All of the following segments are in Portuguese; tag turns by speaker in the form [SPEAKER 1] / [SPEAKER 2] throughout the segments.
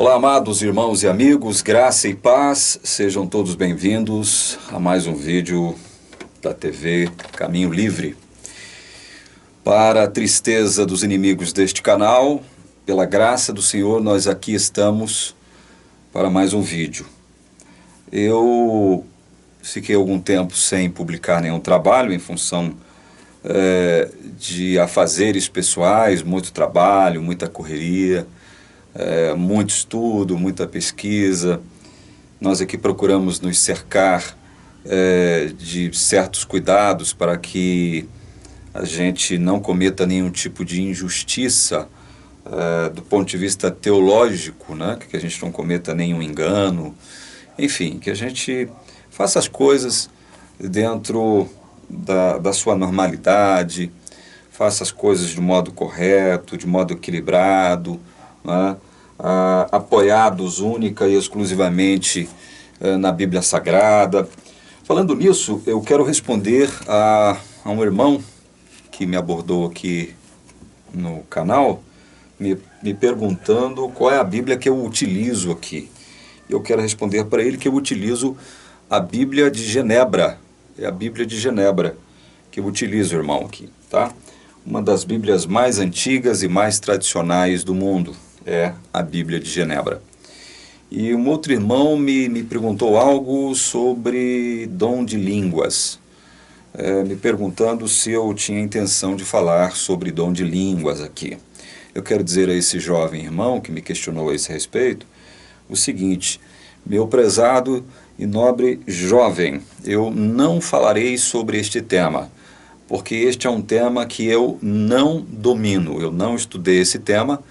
[SPEAKER 1] Olá, amados irmãos e amigos, graça e paz, sejam todos bem-vindos a mais um vídeo da TV Caminho Livre. Para a tristeza dos inimigos deste canal, pela graça do Senhor, nós aqui estamos para mais um vídeo. Eu fiquei algum tempo sem publicar nenhum trabalho em função de afazeres pessoais, muito trabalho, muita correria, muito estudo, muita pesquisa. Nós aqui procuramos nos cercar de certos cuidados para que a gente não cometa nenhum tipo de injustiça do ponto de vista teológico, né? Que a gente não cometa nenhum engano, enfim, que a gente faça as coisas dentro da sua normalidade, faça as coisas de modo correto, de modo equilibrado, né? Apoiados única e exclusivamente na Bíblia Sagrada. Falando nisso, eu quero responder a um irmão que me abordou aqui no canal, me perguntando qual é a Bíblia que eu utilizo aqui. Eu quero responder para ele que eu utilizo a Bíblia de Genebra. É a Bíblia de Genebra que eu utilizo, irmão, aqui, tá? Uma das Bíblias mais antigas e mais tradicionais do mundo é a Bíblia de Genebra. E um outro irmão me perguntou algo sobre dom de línguas, me perguntando se eu tinha intenção de falar sobre dom de línguas aqui. Eu quero dizer a esse jovem irmão que me questionou a esse respeito o seguinte: meu prezado e nobre jovem, eu não falarei sobre este tema, porque este é um tema que eu não domino, eu não estudei esse tema,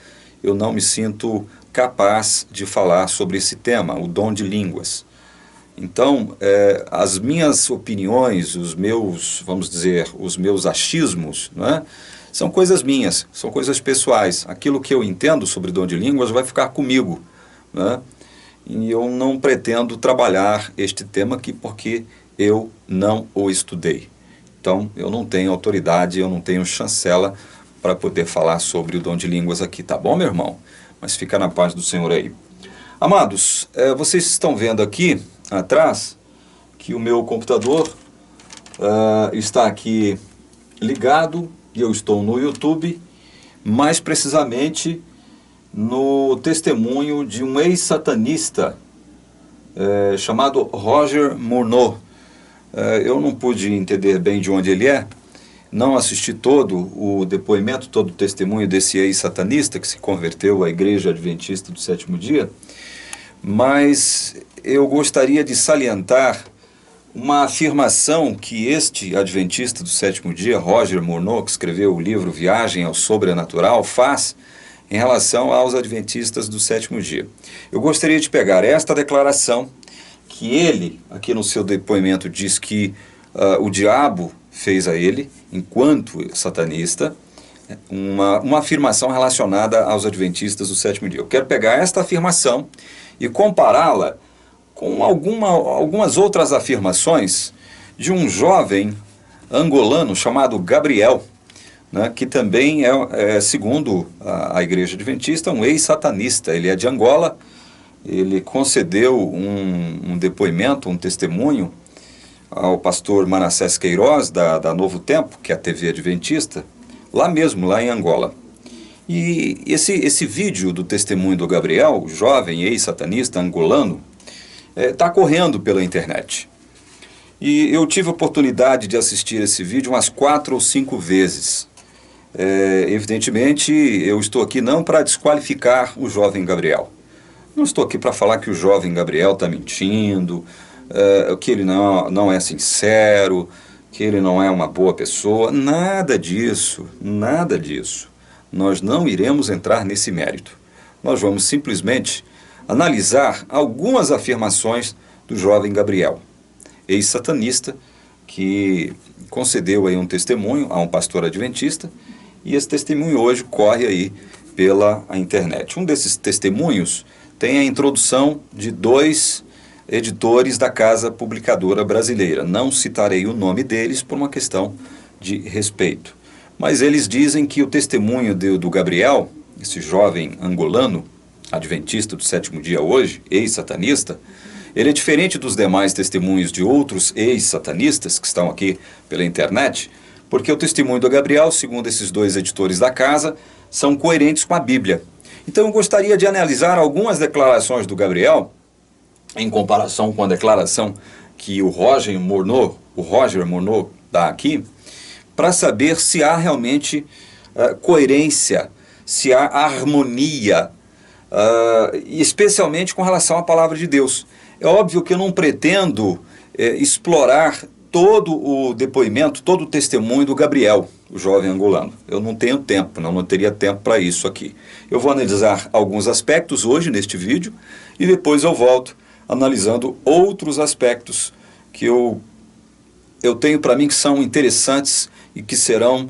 [SPEAKER 1] eu não me sinto capaz de falar sobre esse tema, o dom de línguas. Então, as minhas opiniões, os meus, vamos dizer, os meus achismos, não é? São coisas minhas, são coisas pessoais. Aquilo que eu entendo sobre dom de línguas vai ficar comigo, não é? E eu não pretendo trabalhar este tema aqui porque eu não o estudei. Então, eu não tenho autoridade, eu não tenho chancela para poder falar sobre o dom de línguas aqui, tá bom, meu irmão? Mas fica na paz do Senhor aí. Amados, vocês estão vendo aqui atrás que o meu computador está aqui ligado e eu estou no YouTube, mais precisamente no testemunho de um ex-satanista chamado Roger Murnau. Eu não pude entender bem de onde ele é, não assisti todo o depoimento, todo o testemunho desse ex-satanista que se converteu à Igreja Adventista do Sétimo Dia, mas eu gostaria de salientar uma afirmação que este adventista do sétimo dia, Roger Murnau, que escreveu o livro Viagem ao Sobrenatural, faz em relação aos adventistas do sétimo dia. Eu gostaria de pegar esta declaração que ele, aqui no seu depoimento, diz que o diabo fez a ele, enquanto satanista, uma afirmação relacionada aos adventistas do sétimo dia. Eu quero pegar esta afirmação e compará-la com algumas outras afirmações de um jovem angolano chamado Gabriel, né, que também segundo a Igreja Adventista, um ex-satanista. Ele é de Angola, ele concedeu um depoimento, um testemunho ao pastor Manassés Queiroz, da Novo Tempo, que é a TV Adventista, lá mesmo, lá em Angola. E esse vídeo do testemunho do Gabriel, jovem ex-satanista angolano, está correndo pela internet. E eu tive a oportunidade de assistir esse vídeo umas 4 ou 5 vezes. Evidentemente, eu estou aqui não para desqualificar o jovem Gabriel. Não estou aqui para falar que o jovem Gabriel está mentindo, que ele não é sincero, que ele não é uma boa pessoa. Nada disso, nada disso. Nós não iremos entrar nesse mérito. Nós vamos simplesmente analisar algumas afirmações do jovem Gabriel, ex-satanista, que concedeu aí um testemunho a um pastor adventista, e esse testemunho hoje corre aí pela internet. Um desses testemunhos tem a introdução de 2 editores da Casa Publicadora Brasileira. Não citarei o nome deles por uma questão de respeito. Mas eles dizem que o testemunho do Gabriel, esse jovem angolano, adventista do sétimo dia hoje, ex-satanista, ele é diferente dos demais testemunhos de outros ex-satanistas que estão aqui pela internet, porque o testemunho do Gabriel, segundo esses dois editores da casa, são coerentes com a Bíblia. Então eu gostaria de analisar algumas declarações do Gabriel, em comparação com a declaração que o Roger Morneau dá aqui, para saber se há realmente coerência, se há harmonia, especialmente com relação à palavra de Deus. É óbvio que eu não pretendo explorar todo o depoimento, todo o testemunho do Gabriel, o jovem angolano. Eu não tenho tempo, não teria tempo para isso aqui. Eu vou analisar alguns aspectos hoje neste vídeo e depois eu volto analisando outros aspectos que eu tenho para mim que são interessantes e que serão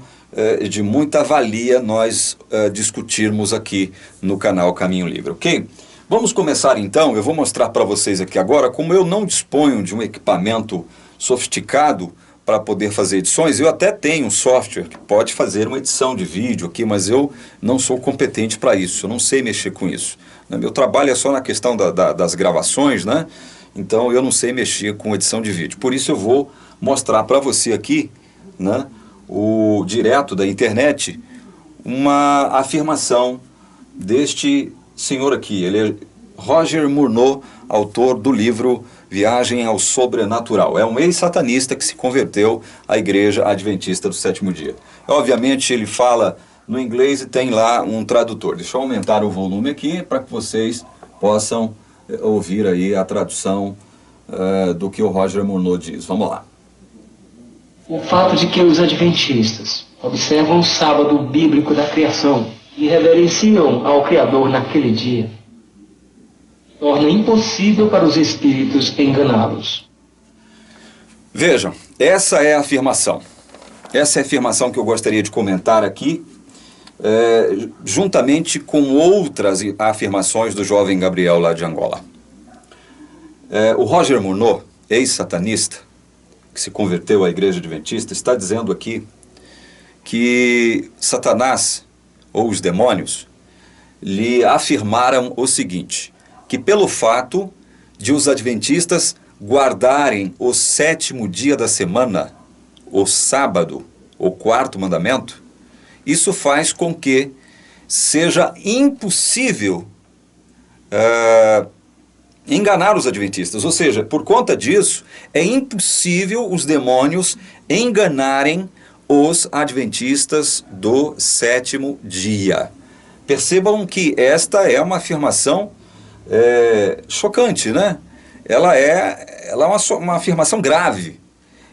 [SPEAKER 1] de muita valia nós discutirmos aqui no canal Caminho Livre, ok? Vamos começar então. Eu vou mostrar para vocês aqui agora como eu não disponho de um equipamento sofisticado para poder fazer edições. Eu até tenho um software que pode fazer uma edição de vídeo aqui, mas eu não sou competente para isso, eu não sei mexer com isso. Meu trabalho é só na questão das gravações, né? Então eu não sei mexer com edição de vídeo. Por isso eu vou mostrar para você aqui, né, direto da internet, uma afirmação deste senhor aqui. Ele é Roger Morneau, autor do livro Viagem ao Sobrenatural. É um ex-satanista que se converteu à Igreja Adventista do Sétimo Dia. Obviamente ele fala no inglês e tem lá um tradutor. Deixa eu aumentar o volume aqui para que vocês possam ouvir aí a tradução do que o Roger Morneau diz. Vamos lá.
[SPEAKER 2] O fato de que os adventistas observam o sábado bíblico da criação e reverenciam ao Criador naquele dia torna impossível para os espíritos enganá-los.
[SPEAKER 1] Vejam, essa é a afirmação. Essa é a afirmação que eu gostaria de comentar aqui, juntamente com outras afirmações do jovem Gabriel lá de Angola. O Roger Morneau, ex-satanista, que se converteu à Igreja Adventista, está dizendo aqui que Satanás, ou os demônios, lhe afirmaram o seguinte, que pelo fato de os adventistas guardarem o sétimo dia da semana, o sábado, o quarto mandamento, isso faz com que seja impossível enganar os adventistas. Ou seja, por conta disso, é impossível os demônios enganarem os adventistas do sétimo dia. Percebam que esta é uma afirmação chocante, né? Ela é uma afirmação grave.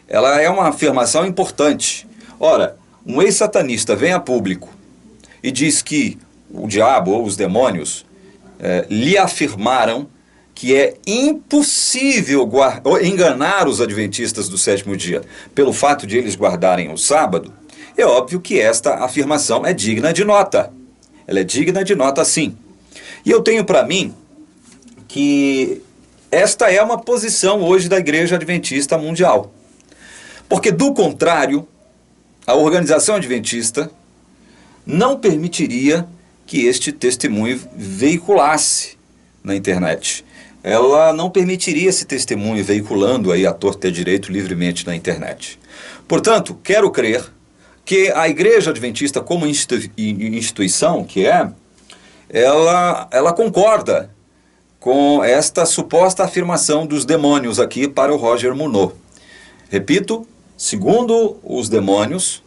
[SPEAKER 1] Ela é uma afirmação importante. Ora, um ex-satanista vem a público e diz que o diabo ou os demônios lhe afirmaram que é impossível enganar os adventistas do sétimo dia pelo fato de eles guardarem o sábado. É óbvio que esta afirmação é digna de nota. Ela é digna de nota, sim. E eu tenho para mim que esta é uma posição hoje da Igreja Adventista Mundial. Porque, do contrário, a organização adventista não permitiria que este testemunho veiculasse na internet. Ela não permitiria esse testemunho veiculando aí à torta e à direito livremente na internet. Portanto, quero crer que a Igreja Adventista como instituição que ela concorda com esta suposta afirmação dos demônios aqui para o Roger Morneau. Repito, segundo os demônios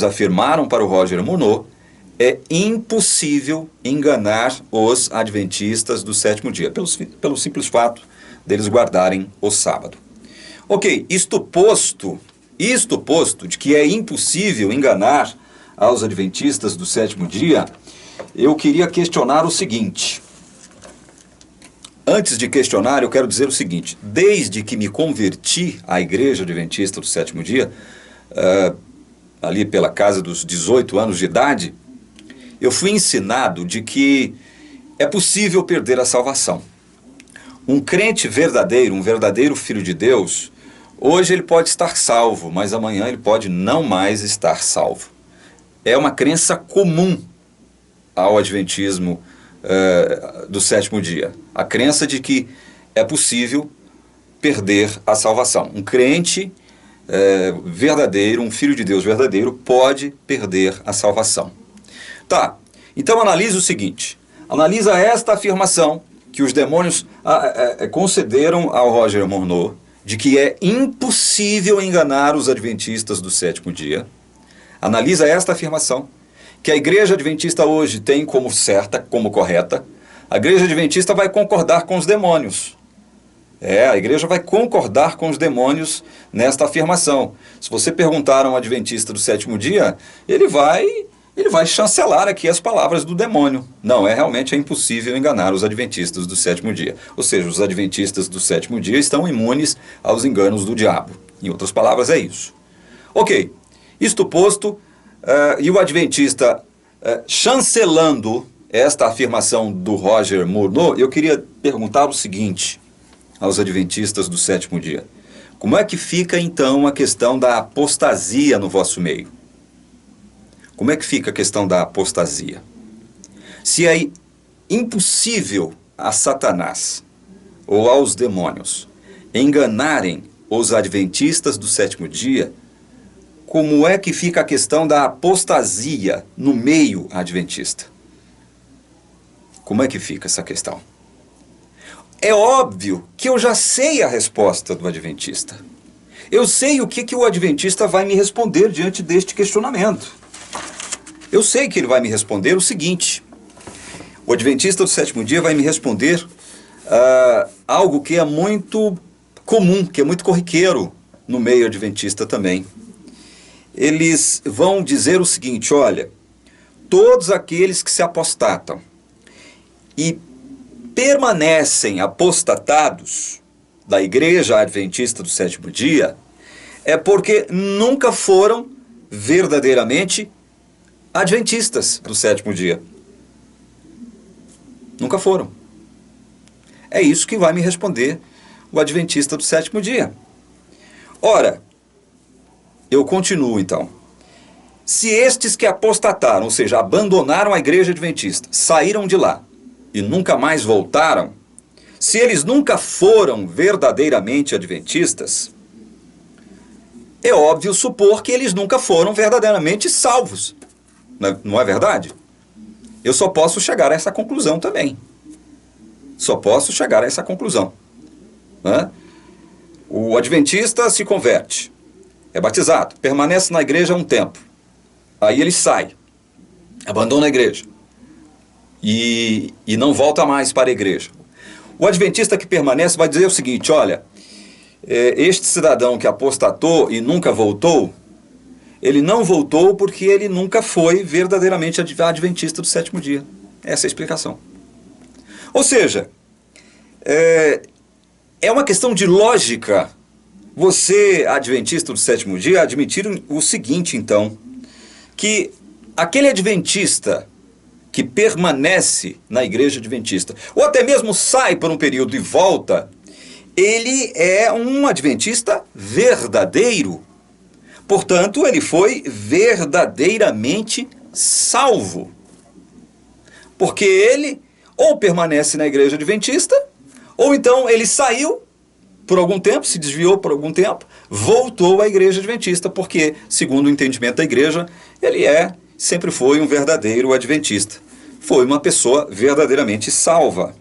[SPEAKER 1] afirmaram para o Roger Morneau, é impossível enganar os adventistas do sétimo dia, pelo simples fato deles guardarem o sábado. Ok, isto posto de que é impossível enganar aos adventistas do sétimo dia, eu queria questionar o seguinte. Antes de questionar, eu quero dizer o seguinte: desde que me converti à Igreja Adventista do sétimo dia, ali pela casa dos 18 anos de idade, eu fui ensinado de que é possível perder a salvação. Um crente verdadeiro, um verdadeiro filho de Deus, hoje ele pode estar salvo, mas amanhã ele pode não mais estar salvo. É uma crença comum ao adventismo do sétimo dia. A crença de que é possível perder a salvação. Um crente verdadeiro, um filho de Deus verdadeiro, pode perder a salvação. Tá, então analise o seguinte. Analisa esta afirmação que os demônios concederam ao Roger Morneau, de que é impossível enganar os adventistas do sétimo dia. Analisa esta afirmação, que a igreja adventista hoje tem como certa, como correta. A igreja adventista vai concordar com os demônios. A igreja vai concordar com os demônios nesta afirmação. Se você perguntar a um adventista do sétimo dia, ele vai chancelar aqui as palavras do demônio. Não, realmente é impossível enganar os adventistas do sétimo dia. Ou seja, os adventistas do sétimo dia estão imunes aos enganos do diabo. Em outras palavras, é isso. Ok, isto posto, e o adventista chancelando esta afirmação do Roger Morneau, eu queria perguntar o seguinte aos adventistas do sétimo dia. Como é que fica então a questão da apostasia no vosso meio? Como é que fica a questão da apostasia? Se é impossível a Satanás ou aos demônios enganarem os adventistas do sétimo dia, como é que fica a questão da apostasia no meio adventista? Como é que fica essa questão? É óbvio que eu já sei a resposta do adventista. Eu sei o que o adventista vai me responder diante deste questionamento. Eu sei que ele vai me responder o seguinte. O adventista do sétimo dia vai me responder algo que é muito comum, que é muito corriqueiro no meio adventista também. Eles vão dizer o seguinte, olha, todos aqueles que se apostatam e permanecem apostatados da igreja adventista do sétimo dia, é porque nunca foram verdadeiramente adventistas do sétimo dia. Nunca foram. É isso que vai me responder o adventista do sétimo dia. Ora, eu continuo então. Se estes que apostataram, ou seja, abandonaram a igreja adventista, saíram de lá e nunca mais voltaram, se eles nunca foram verdadeiramente adventistas, é óbvio supor que eles nunca foram verdadeiramente salvos. Não é verdade? Eu só posso chegar a essa conclusão também. Só posso chegar a essa conclusão. O adventista se converte, é batizado, permanece na igreja um tempo. Aí ele sai, abandona a igreja e não volta mais para a igreja. O adventista que permanece vai dizer o seguinte, olha, este cidadão que apostatou e nunca voltou, ele não voltou porque ele nunca foi verdadeiramente adventista do sétimo dia. Essa é a explicação. Ou seja, é uma questão de lógica você, adventista do sétimo dia, admitir o seguinte, então, que aquele adventista que permanece na igreja adventista, ou até mesmo sai por um período e volta, ele é um adventista verdadeiro. Portanto, ele foi verdadeiramente salvo. Porque ele ou permanece na igreja adventista, ou então ele saiu por algum tempo, se desviou por algum tempo, voltou à igreja adventista, porque, segundo o entendimento da igreja, ele sempre foi um verdadeiro adventista. Foi uma pessoa verdadeiramente salva.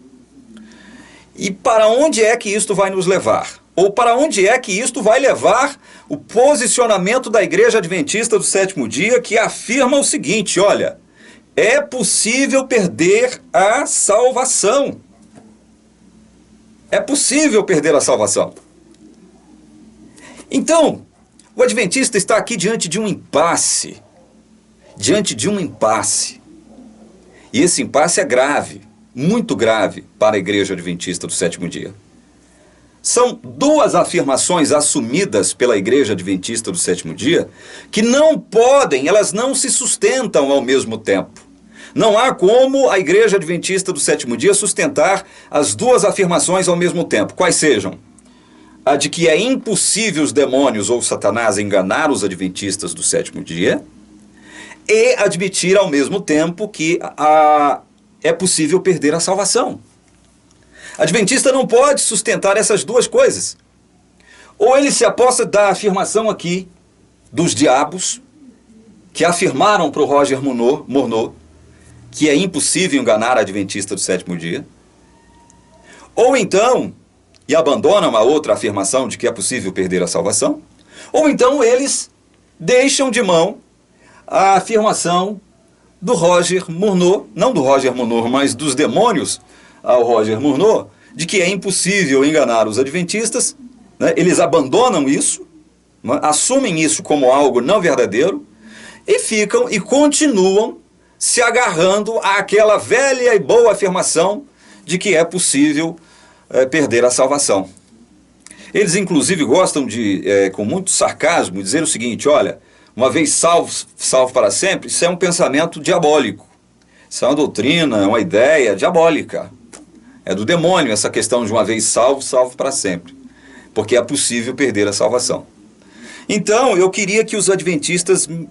[SPEAKER 1] E para onde é que isto vai nos levar? Ou para onde é que isto vai levar o posicionamento da igreja adventista do sétimo dia, que afirma o seguinte, olha, é possível perder a salvação. É possível perder a salvação. Então, o adventista está aqui diante de um impasse. Diante de um impasse. E esse impasse é grave, muito grave para a igreja adventista do sétimo dia. São duas afirmações assumidas pela igreja adventista do sétimo dia que não podem, elas não se sustentam ao mesmo tempo. Não há como a igreja adventista do sétimo dia sustentar as duas afirmações ao mesmo tempo. Quais sejam? A de que é impossível os demônios ou Satanás enganar os adventistas do sétimo dia e admitir ao mesmo tempo que é possível perder a salvação. Adventista não pode sustentar essas duas coisas. Ou ele se aposta da afirmação aqui dos diabos, que afirmaram para o Roger Morneau que é impossível enganar a adventista do sétimo dia. Ou então, e abandonam a outra afirmação de que é possível perder a salvação. Ou então eles deixam de mão a afirmação do Roger Morneau, não do Roger Morneau, mas dos demônios ao Roger Morneau, de que é impossível enganar os adventistas, né? Eles abandonam isso, né? Assumem isso como algo não verdadeiro, e ficam e continuam se agarrando àquela velha e boa afirmação de que é possível perder a salvação. Eles inclusive gostam de, com muito sarcasmo, dizer o seguinte: olha, uma vez salvo, salvo para sempre, isso é um pensamento diabólico. Isso é uma doutrina, é uma ideia diabólica. É do demônio essa questão de uma vez salvo, salvo para sempre. Porque é possível perder a salvação. Então, eu queria que os adventistas me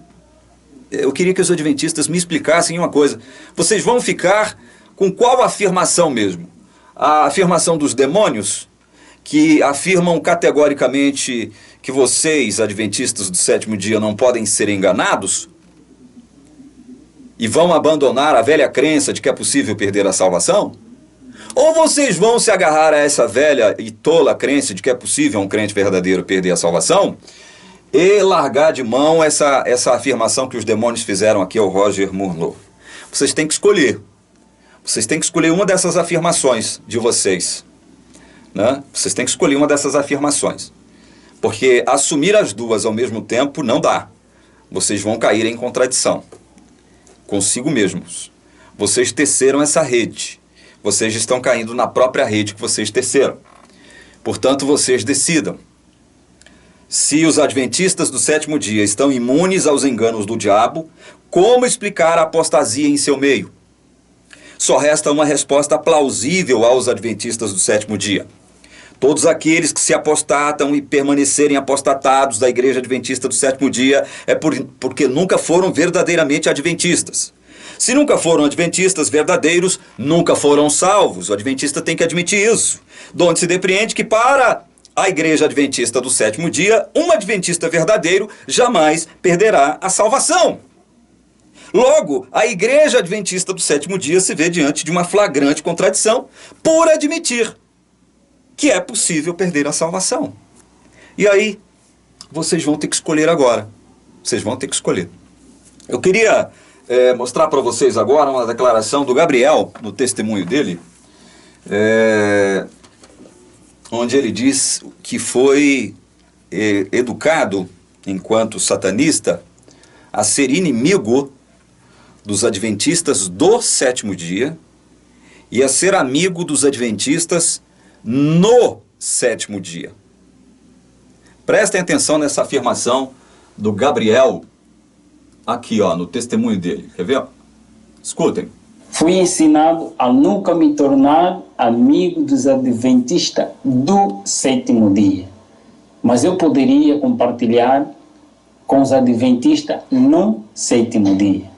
[SPEAKER 1] explicassem uma coisa. Vocês vão ficar com qual afirmação mesmo? A afirmação dos demônios, que afirmam categoricamente que vocês, adventistas do sétimo dia, não podem ser enganados? E vão abandonar a velha crença de que é possível perder a salvação? Ou vocês vão se agarrar a essa velha e tola crença de que é possível um crente verdadeiro perder a salvação e largar de mão essa afirmação que os demônios fizeram aqui ao Roger Morneau? Vocês têm que escolher. Vocês têm que escolher uma dessas afirmações de vocês, né? Vocês têm que escolher uma dessas afirmações. Porque assumir as duas ao mesmo tempo não dá. Vocês vão cair em contradição consigo mesmos. Vocês teceram essa rede. Vocês estão caindo na própria rede que vocês teceram. Portanto, vocês decidam. Se os adventistas do sétimo dia estão imunes aos enganos do diabo, como explicar a apostasia em seu meio? Só resta uma resposta plausível aos adventistas do sétimo dia. Todos aqueles que se apostatam e permanecerem apostatados da igreja adventista do sétimo dia é porque nunca foram verdadeiramente adventistas. Se nunca foram adventistas verdadeiros, nunca foram salvos. O adventista tem que admitir isso. De onde se depreende que para a igreja adventista do sétimo dia, um adventista verdadeiro jamais perderá a salvação. Logo, a igreja adventista do sétimo dia se vê diante de uma flagrante contradição por admitir que é possível perder a salvação. E aí, vocês vão ter que escolher agora. Vocês vão ter que escolher. Eu queria mostrar para vocês agora uma declaração do Gabriel, no testemunho dele, onde ele diz que foi educado, enquanto satanista, a ser inimigo dos adventistas do sétimo dia e a ser amigo dos adventistas no sétimo dia. Prestem atenção nessa afirmação do Gabriel, aqui ó, no testemunho dele. Quer ver? Escutem.
[SPEAKER 3] Fui ensinado a nunca me tornar amigo dos adventistas do sétimo dia. Mas eu poderia compartilhar com os adventistas no sétimo dia.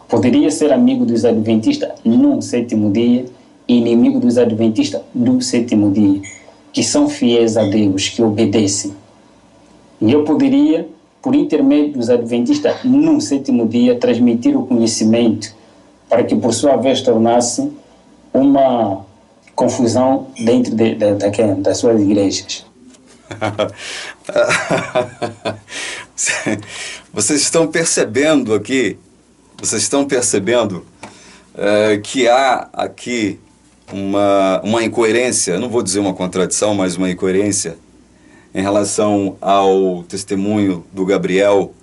[SPEAKER 3] Poderia ser amigo dos adventistas no sétimo dia e inimigo dos adventistas do sétimo dia, que são fiéis a Deus, que obedecem. E eu poderia, por intermédio dos adventistas no sétimo dia, transmitir o conhecimento para que, por sua vez, tornasse uma confusão dentro das suas igrejas.
[SPEAKER 1] Vocês estão percebendo aqui, que há aqui uma incoerência, não vou dizer uma contradição, mas uma incoerência em relação ao testemunho do Gabriel,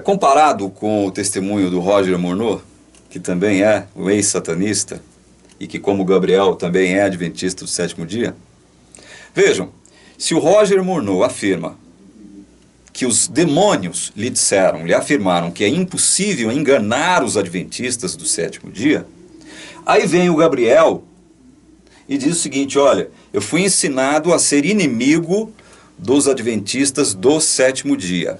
[SPEAKER 1] comparado com o testemunho do Roger Morneau, que também é um ex-satanista, e que, como Gabriel, também é adventista do sétimo dia. Vejam, se o Roger Morneau afirma que os demônios lhe afirmaram que é impossível enganar os adventistas do sétimo dia, aí vem o Gabriel e diz o seguinte: olha, eu fui ensinado a ser inimigo dos adventistas do sétimo dia,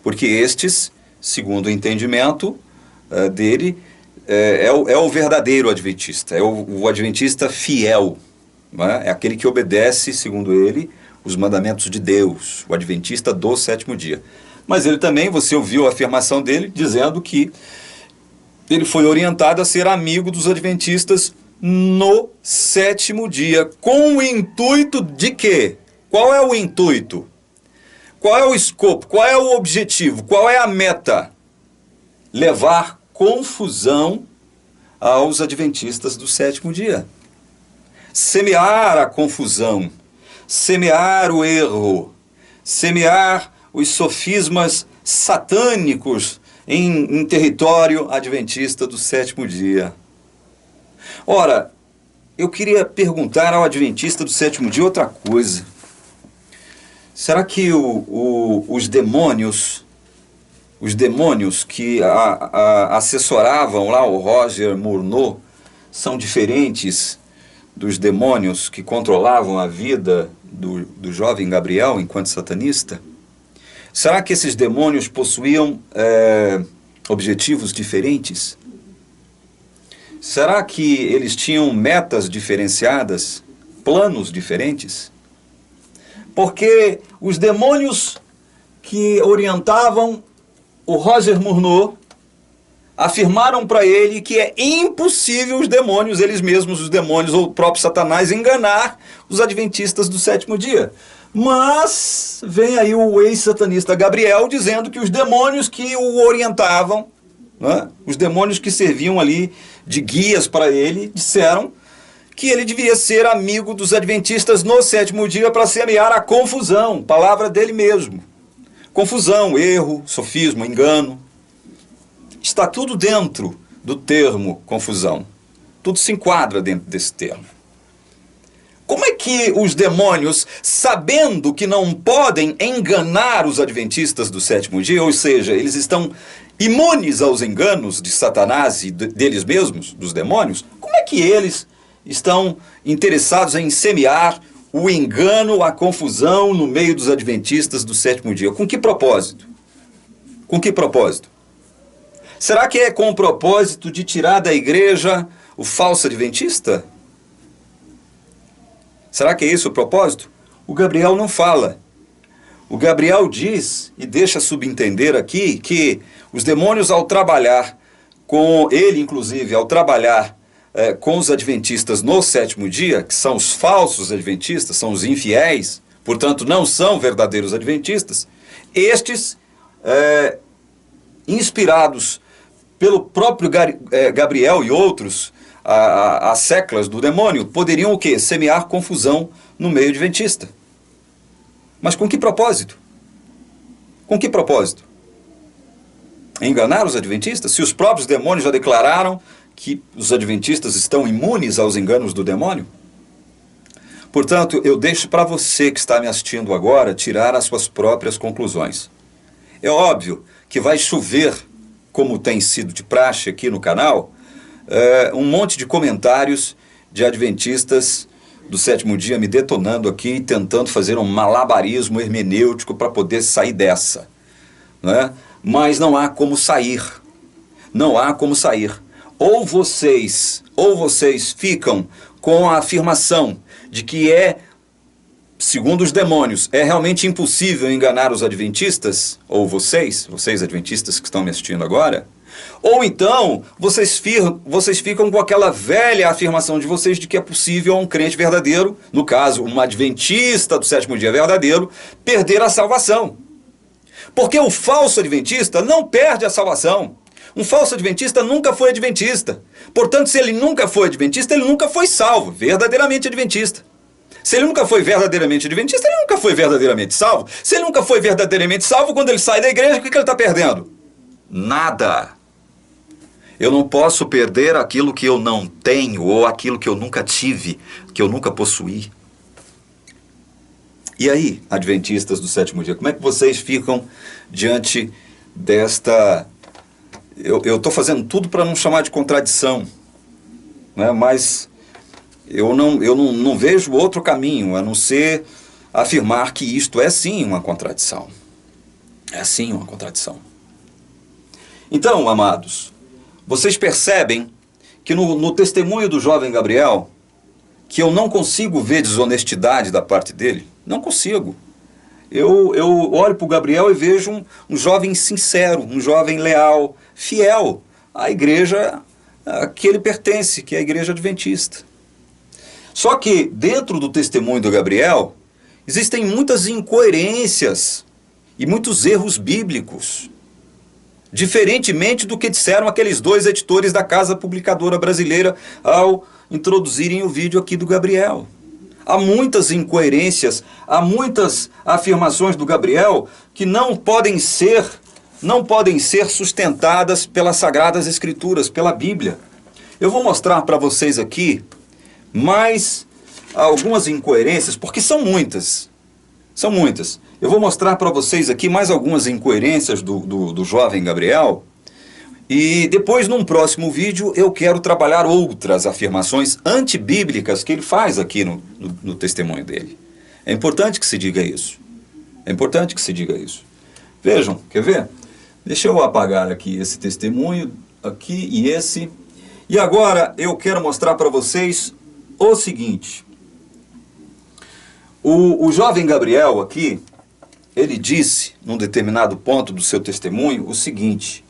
[SPEAKER 1] porque estes, segundo o entendimento dele, é o verdadeiro adventista, é o adventista fiel, não é? É aquele que obedece, segundo ele, os mandamentos de Deus, o adventista do sétimo dia. Mas ele também, você ouviu a afirmação dele, dizendo que ele foi orientado a ser amigo dos adventistas no sétimo dia, com o intuito de quê? Qual é o intuito? Qual é o escopo? Qual é o objetivo? Qual é a meta? Levar confusão aos adventistas do sétimo dia. Semear a confusão, semear o erro, semear os sofismas satânicos em território adventista do sétimo dia. Ora, eu queria perguntar ao adventista do sétimo dia outra coisa. Será que os demônios que assessoravam lá o Roger Murnau são diferentes dos demônios que controlavam a vida do jovem Gabriel enquanto satanista? Será que esses demônios possuíam objetivos diferentes? Será que eles tinham metas diferenciadas, planos diferentes? Porque os demônios que orientavam o Roger Murnau afirmaram para ele que é impossível os demônios, eles mesmos, os demônios ou o próprio Satanás, enganar os adventistas do sétimo dia. Mas vem aí o ex-satanista Gabriel dizendo que os demônios que o orientavam, né, os demônios que serviam ali de guias para ele, disseram que ele devia ser amigo dos adventistas no sétimo dia para semear a confusão, palavra dele mesmo. Confusão, erro, sofisma, engano. Está tudo dentro do termo confusão. Tudo se enquadra dentro desse termo. Como é que os demônios, sabendo que não podem enganar os adventistas do sétimo dia, ou seja, eles estão imunes aos enganos de Satanás e deles mesmos, dos demônios, como é que eles estão interessados em semear o engano, a confusão no meio dos adventistas do sétimo dia? Com que propósito? Com que propósito? Será que é com o propósito de tirar da igreja o falso adventista? Será que é esse o propósito? O Gabriel não fala. O Gabriel diz, e deixa subentender aqui, que os demônios, ao trabalhar com ele, inclusive, ao trabalhar com os adventistas no sétimo dia, que são os falsos adventistas, são os infiéis, portanto não são verdadeiros adventistas, estes, inspirados pelo próprio Gabriel e outros, as seclas do demônio, poderiam o quê? Semear confusão no meio adventista. Mas com que propósito? Com que propósito? Enganar os adventistas? Se os próprios demônios já declararam que os adventistas estão imunes aos enganos do demônio? Portanto, eu deixo para você que está me assistindo agora tirar as suas próprias conclusões. É óbvio que vai chover, como tem sido de praxe aqui no canal, um monte de comentários de adventistas do sétimo dia me detonando aqui, tentando fazer um malabarismo hermenêutico para poder sair dessa, né? Mas não há como sair. Não há como sair. Ou vocês ficam com a afirmação de que segundo os demônios, é realmente impossível enganar os adventistas, ou vocês adventistas que estão me assistindo agora, ou então vocês ficam com aquela velha afirmação de vocês de que é possível um crente verdadeiro, no caso, um adventista do sétimo dia verdadeiro, perder a salvação. Porque o falso adventista não perde a salvação. Um falso adventista nunca foi adventista. Portanto, se ele nunca foi adventista, ele nunca foi salvo, verdadeiramente adventista. Se ele nunca foi verdadeiramente adventista, ele nunca foi verdadeiramente salvo. Se ele nunca foi verdadeiramente salvo, quando ele sai da igreja, o que ele está perdendo? Nada. Eu não posso perder aquilo que eu não tenho, ou aquilo que eu nunca tive, que eu nunca possuí. E aí, adventistas do sétimo dia, como é que vocês ficam diante desta... Eu estou fazendo tudo para não chamar de contradição, né? Mas eu não vejo outro caminho a não ser afirmar que isto é sim uma contradição. É sim uma contradição. Então, amados, Vocês percebem que no testemunho do jovem Gabriel, que eu não consigo ver desonestidade da parte dele? Não consigo. Eu olho para o Gabriel e vejo um jovem sincero, um jovem leal, fiel à igreja a que ele pertence, que é a igreja adventista. Só que dentro do testemunho do Gabriel existem muitas incoerências e muitos erros bíblicos, diferentemente do que disseram aqueles dois editores da Casa Publicadora Brasileira ao introduzirem o vídeo aqui do Gabriel. Há muitas incoerências, há muitas afirmações do Gabriel que não podem ser sustentadas pelas Sagradas Escrituras, pela Bíblia. Eu vou mostrar para vocês aqui mais algumas incoerências, porque são muitas. São muitas. Eu vou mostrar para vocês aqui mais algumas incoerências do jovem Gabriel. E depois, num próximo vídeo, eu quero trabalhar outras afirmações antibíblicas que ele faz aqui no testemunho dele. É importante que se diga isso. É importante que se diga isso. Vejam, quer ver? Deixa eu apagar aqui esse testemunho, aqui e esse. E agora eu quero mostrar para vocês o seguinte. O jovem Gabriel aqui, ele disse, num determinado ponto do seu testemunho, o seguinte,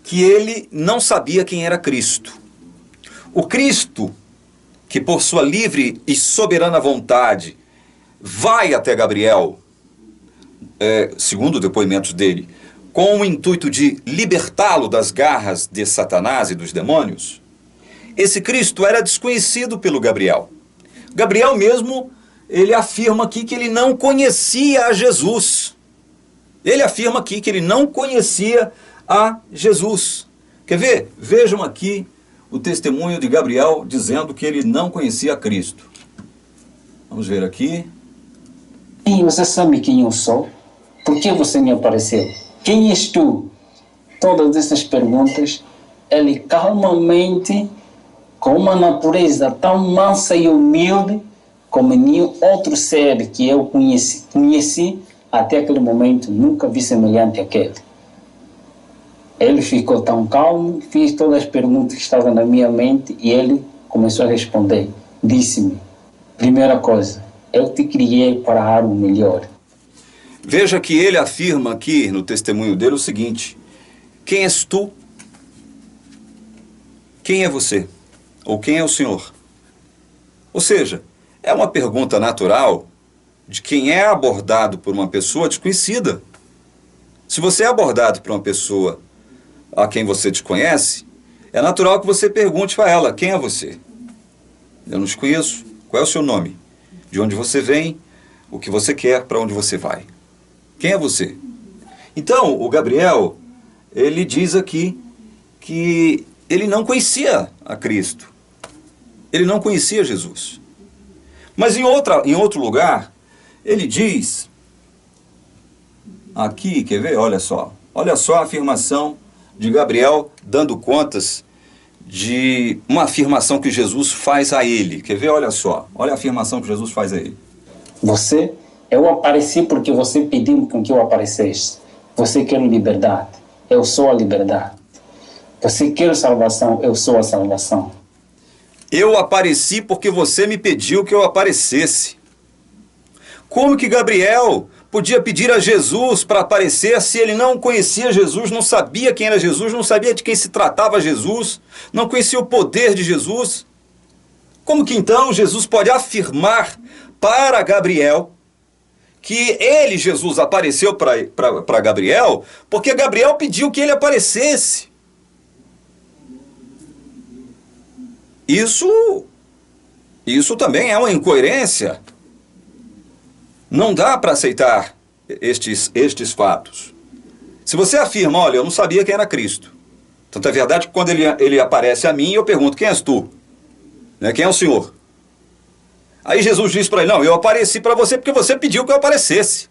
[SPEAKER 1] que ele não sabia quem era Cristo. O Cristo, que por sua livre e soberana vontade vai até Gabriel, segundo depoimentos dele, com o intuito de libertá-lo das garras de Satanás e dos demônios, esse Cristo era desconhecido pelo Gabriel. Gabriel mesmo, ele afirma aqui que ele não conhecia a Jesus. Ele afirma aqui que ele não conhecia a Jesus. Quer ver? Vejam aqui o testemunho de Gabriel dizendo que ele não conhecia a Cristo. Vamos ver aqui.
[SPEAKER 3] E você sabe quem eu sou? Por que você me apareceu? Quem és tu? Todas essas perguntas, ele calmamente, com uma natureza tão mansa e humilde, como nenhum outro ser que eu conheci até aquele momento, nunca vi semelhante àquele. Ele ficou tão calmo, fiz todas as perguntas que estavam na minha mente e ele começou a responder. Disse-me, primeira coisa, eu te criei para algo melhor.
[SPEAKER 1] Veja que ele afirma aqui no testemunho dele o seguinte: quem és tu? Quem é você? Ou quem é o Senhor? Ou seja, é uma pergunta natural de quem é abordado por uma pessoa desconhecida. Se você é abordado por uma pessoa a quem você desconhece, é natural que você pergunte para ela, quem é você? Eu não te conheço. Qual é o seu nome? De onde você vem? O que você quer? Para onde você vai? Quem é você? Então, o Gabriel, ele diz aqui que ele não conhecia a Cristo. Ele não conhecia Jesus. Mas em outro lugar, ele diz, aqui, quer ver? Olha só a afirmação de Gabriel dando contas de uma afirmação que Jesus faz a ele. Quer ver? Olha só, olha a afirmação que Jesus faz a ele.
[SPEAKER 3] Eu apareci porque você pediu com que eu aparecesse. Você quer liberdade, eu sou a liberdade. Você quer salvação, eu sou a salvação.
[SPEAKER 1] Eu apareci porque você me pediu que eu aparecesse. Como que Gabriel podia pedir a Jesus para aparecer se ele não conhecia Jesus, não sabia quem era Jesus, não sabia de quem se tratava Jesus, não conhecia o poder de Jesus? Como que então Jesus pode afirmar para Gabriel que ele, Jesus, apareceu para Gabriel porque Gabriel pediu que ele aparecesse? Isso também é uma incoerência. Não dá para aceitar estes fatos. Se você afirma, olha, eu não sabia quem era Cristo. Tanto é verdade que quando ele aparece a mim, eu pergunto, quem és tu? Né? Quem é o Senhor? Aí Jesus diz para ele, não, eu apareci para você porque você pediu que eu aparecesse.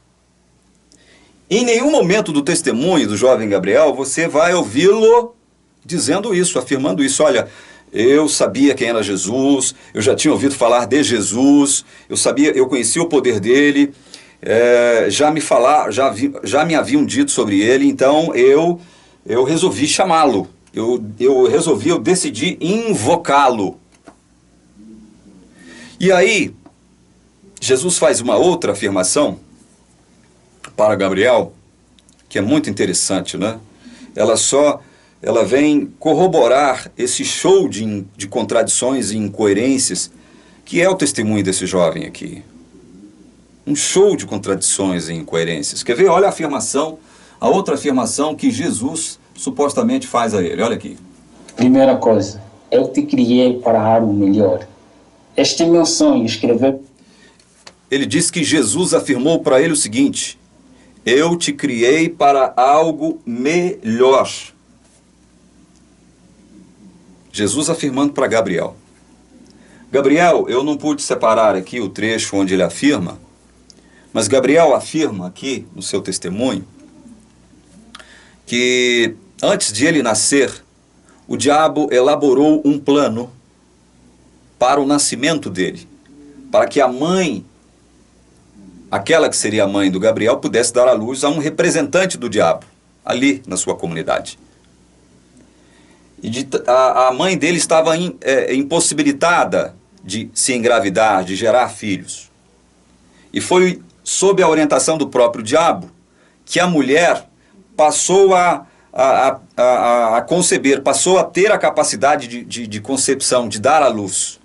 [SPEAKER 1] Em nenhum momento do testemunho do jovem Gabriel, você vai ouvi-lo dizendo isso, afirmando isso, olha, eu sabia quem era Jesus, eu já tinha ouvido falar de Jesus, eu conhecia o poder dele, já me haviam dito sobre ele, então eu resolvi chamá-lo. eu decidi invocá-lo. E aí, Jesus faz uma outra afirmação para Gabriel, que é muito interessante, né? Ela vem corroborar esse show de contradições e incoerências que é o testemunho desse jovem aqui. Um show de contradições e incoerências. Quer ver? Olha a outra afirmação que Jesus supostamente faz a ele. Olha aqui.
[SPEAKER 3] Primeira coisa, eu te criei para algo melhor. Este é meu sonho, escrever.
[SPEAKER 1] Ele diz que Jesus afirmou para ele o seguinte: eu te criei para algo melhor. Jesus afirmando para Gabriel. Gabriel, eu não pude separar aqui o trecho onde ele afirma, mas Gabriel afirma aqui no seu testemunho que antes de ele nascer, o diabo elaborou um plano para o nascimento dele, para que a mãe, aquela que seria a mãe do Gabriel, pudesse dar à luz a um representante do diabo, ali na sua comunidade. E a mãe dele estava impossibilitada de se engravidar, de gerar filhos. E foi sob a orientação do próprio diabo que a mulher passou a conceber, passou a ter a capacidade de concepção, de dar à luz.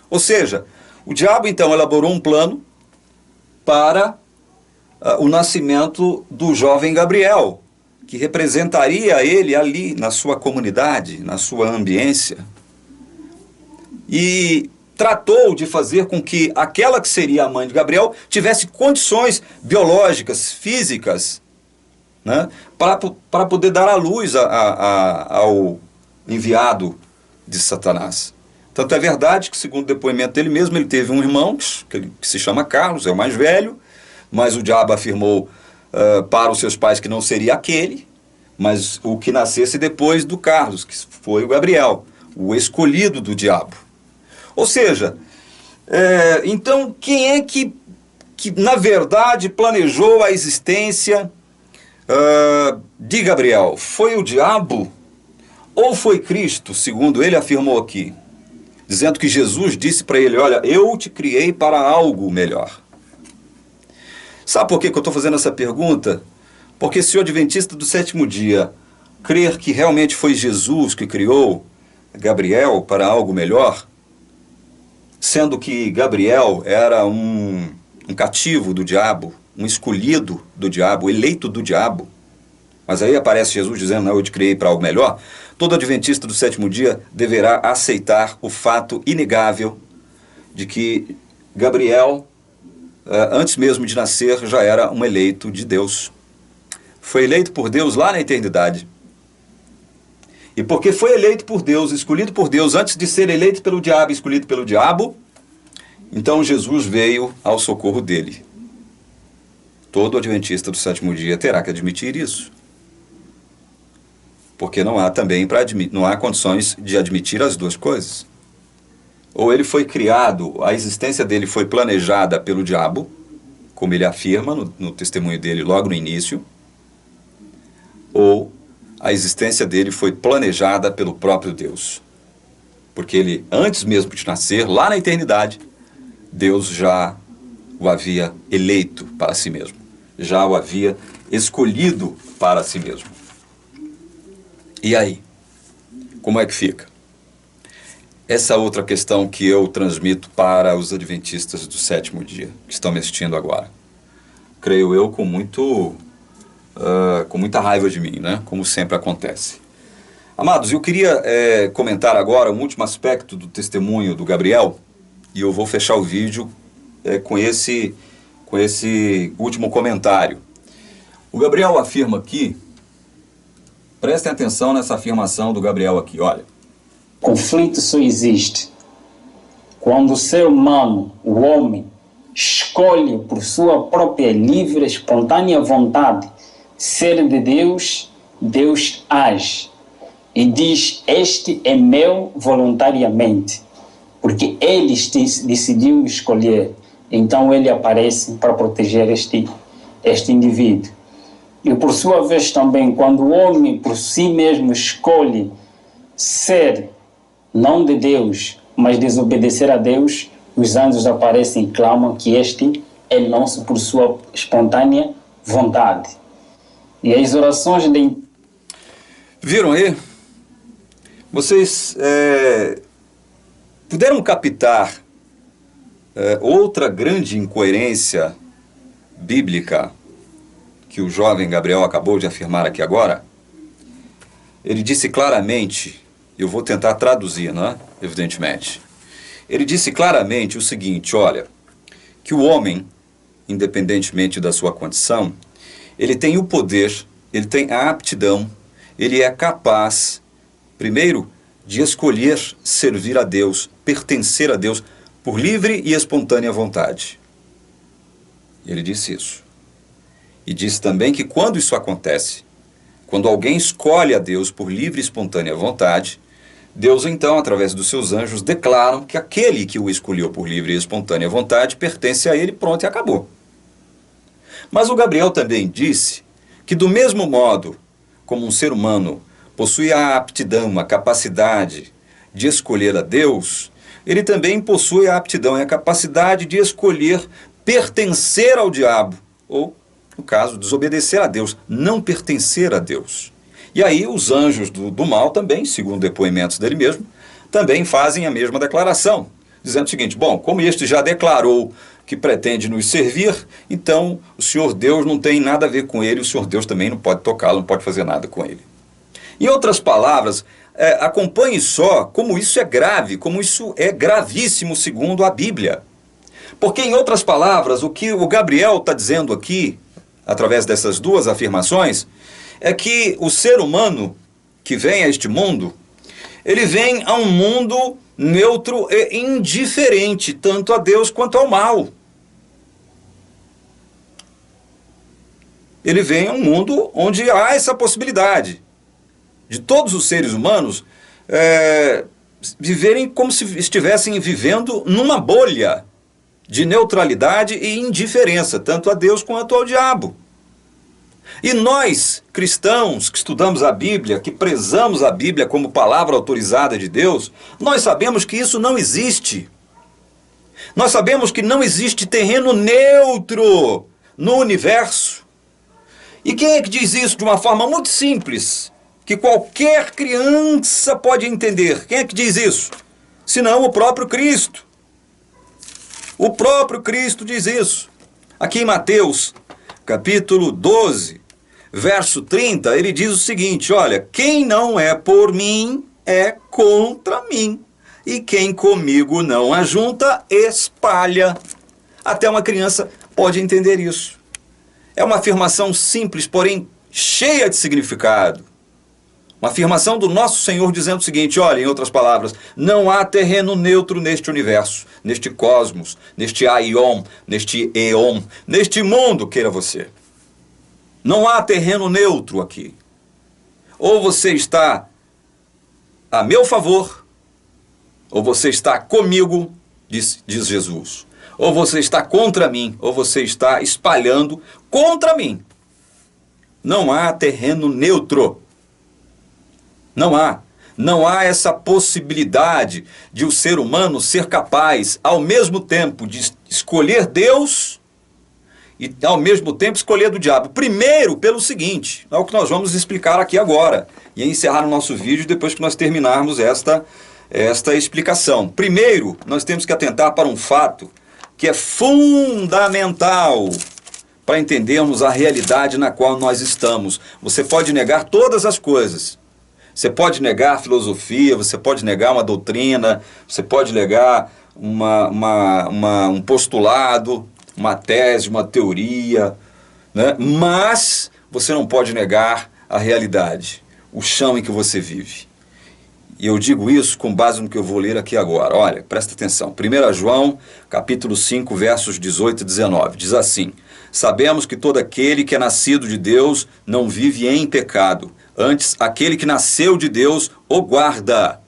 [SPEAKER 1] Ou seja, o diabo então elaborou um plano para o nascimento do jovem Gabriel, que representaria ele ali na sua comunidade, na sua ambiência. E tratou de fazer com que aquela que seria a mãe de Gabriel tivesse condições biológicas, físicas, né, para poder dar à luz ao enviado de Satanás. Tanto é verdade que, segundo o depoimento dele mesmo, ele teve um irmão que se chama Carlos, é o mais velho, mas o diabo afirmou para os seus pais que não seria aquele, mas o que nascesse depois do Carlos, que foi o Gabriel, o escolhido do diabo. Ou seja, então quem é que na verdade planejou a existência de Gabriel? Foi o diabo ou foi Cristo, segundo ele afirmou aqui, dizendo que Jesus disse para ele: olha, eu te criei para algo melhor. Sabe por que eu estou fazendo essa pergunta? Porque se o adventista do sétimo dia crer que realmente foi Jesus que criou Gabriel para algo melhor, sendo que Gabriel era um cativo do diabo, um escolhido do diabo, eleito do diabo, mas aí aparece Jesus dizendo: não, eu te criei para algo melhor. Todo adventista do sétimo dia deverá aceitar o fato inegável de que Gabriel, antes mesmo de nascer, já era um eleito de Deus. Foi eleito por Deus lá na eternidade. E porque foi eleito por Deus, escolhido por Deus, antes de ser eleito pelo diabo, escolhido pelo diabo, então Jesus veio ao socorro dele. Todo adventista do sétimo dia terá que admitir isso. Porque não há condições de admitir as duas coisas. Ou ele foi criado, a existência dele foi planejada pelo diabo, como ele afirma no testemunho dele logo no início, ou a existência dele foi planejada pelo próprio Deus. Porque ele, antes mesmo de nascer, lá na eternidade, Deus já o havia eleito para si mesmo, já o havia escolhido para si mesmo. E aí? Como é que fica? Essa outra questão que eu transmito para os adventistas do sétimo dia, que estão me assistindo agora. Creio eu com muita raiva de mim, né? Como sempre acontece. Amados, eu queria comentar agora um último aspecto do testemunho do Gabriel, e eu vou fechar o vídeo com esse último comentário. O Gabriel afirma aqui, prestem atenção nessa afirmação do Gabriel aqui, olha.
[SPEAKER 3] Conflito só existe quando o ser humano, o homem, escolhe por sua própria livre, espontânea vontade ser de Deus, Deus age e diz: este é meu voluntariamente, porque ele decidiu escolher, então ele aparece para proteger este indivíduo. E por sua vez também, quando o homem por si mesmo escolhe ser não de Deus, mas desobedecer a Deus, os anjos aparecem e clamam que este é nosso por sua espontânea vontade. E as orações de...
[SPEAKER 1] Viram aí? Vocês puderam captar outra grande incoerência bíblica que o jovem Gabriel acabou de afirmar aqui agora? Ele disse claramente, eu vou tentar traduzir, né? Evidentemente. Ele disse claramente o seguinte, olha, que o homem, independentemente da sua condição, ele tem o poder, ele tem a aptidão, ele é capaz, primeiro, de escolher servir a Deus, pertencer a Deus, por livre e espontânea vontade. Ele disse isso. E disse também que quando isso acontece, quando alguém escolhe a Deus por livre e espontânea vontade, Deus então, através dos seus anjos, declaram que aquele que o escolheu por livre e espontânea vontade pertence a ele, pronto, e acabou. Mas o Gabriel também disse que do mesmo modo como um ser humano possui a aptidão, a capacidade de escolher a Deus, ele também possui a aptidão e a capacidade de escolher pertencer ao diabo, ou, no caso, desobedecer a Deus, não pertencer a Deus. E aí os anjos do mal também, segundo depoimentos dele mesmo, também fazem a mesma declaração, dizendo o seguinte, bom, como este já declarou que pretende nos servir, então o Senhor Deus não tem nada a ver com ele, o Senhor Deus também não pode tocá-lo, não pode fazer nada com ele. Em outras palavras, acompanhe só como isso é grave, como isso é gravíssimo segundo a Bíblia. Porque, em outras palavras, o que o Gabriel está dizendo aqui, através dessas duas afirmações, é que o ser humano que vem a este mundo, ele vem a um mundo neutro e indiferente, tanto a Deus quanto ao mal. Ele vem a um mundo onde há essa possibilidade de todos os seres humanos viverem como se estivessem vivendo numa bolha de neutralidade e indiferença, tanto a Deus quanto ao diabo. E nós, cristãos, que estudamos a Bíblia, que prezamos a Bíblia como palavra autorizada de Deus, nós sabemos que isso não existe. Nós sabemos que não existe terreno neutro no universo. E quem é que diz isso de uma forma muito simples, que qualquer criança pode entender? Quem é que diz isso? Senão o próprio Cristo. O próprio Cristo diz isso. Aqui em Mateus, capítulo 12, verso 30, ele diz o seguinte, olha, quem não é por mim é contra mim, e quem comigo não ajunta, espalha. Até uma criança pode entender isso. É uma afirmação simples, porém cheia de significado. Uma afirmação do nosso Senhor dizendo o seguinte, olha, em outras palavras, não há terreno neutro neste universo, neste cosmos, neste aion, neste eon, neste mundo, queira você. Não há terreno neutro aqui. Ou você está a meu favor, ou você está comigo, diz Jesus. Ou você está contra mim, ou você está espalhando contra mim. Não há terreno neutro. Não há. Não há essa possibilidade de o ser humano ser capaz, ao mesmo tempo, de escolher Deus e, ao mesmo tempo, escolher do diabo. Primeiro, pelo seguinte, é o que nós vamos explicar aqui agora, e encerrar o nosso vídeo depois que nós terminarmos esta explicação. Primeiro, nós temos que atentar para um fato que é fundamental para entendermos a realidade na qual nós estamos. Você pode negar todas as coisas. Você pode negar filosofia, você pode negar uma doutrina, você pode negar um postulado, uma tese, uma teoria, né? Mas você não pode negar a realidade, o chão em que você vive. E eu digo isso com base no que eu vou ler aqui agora. Olha, presta atenção. 1 João, capítulo 5, versos 18 e 19. Diz assim, sabemos que todo aquele que é nascido de Deus não vive em pecado. Antes, aquele que nasceu de Deus o guarda.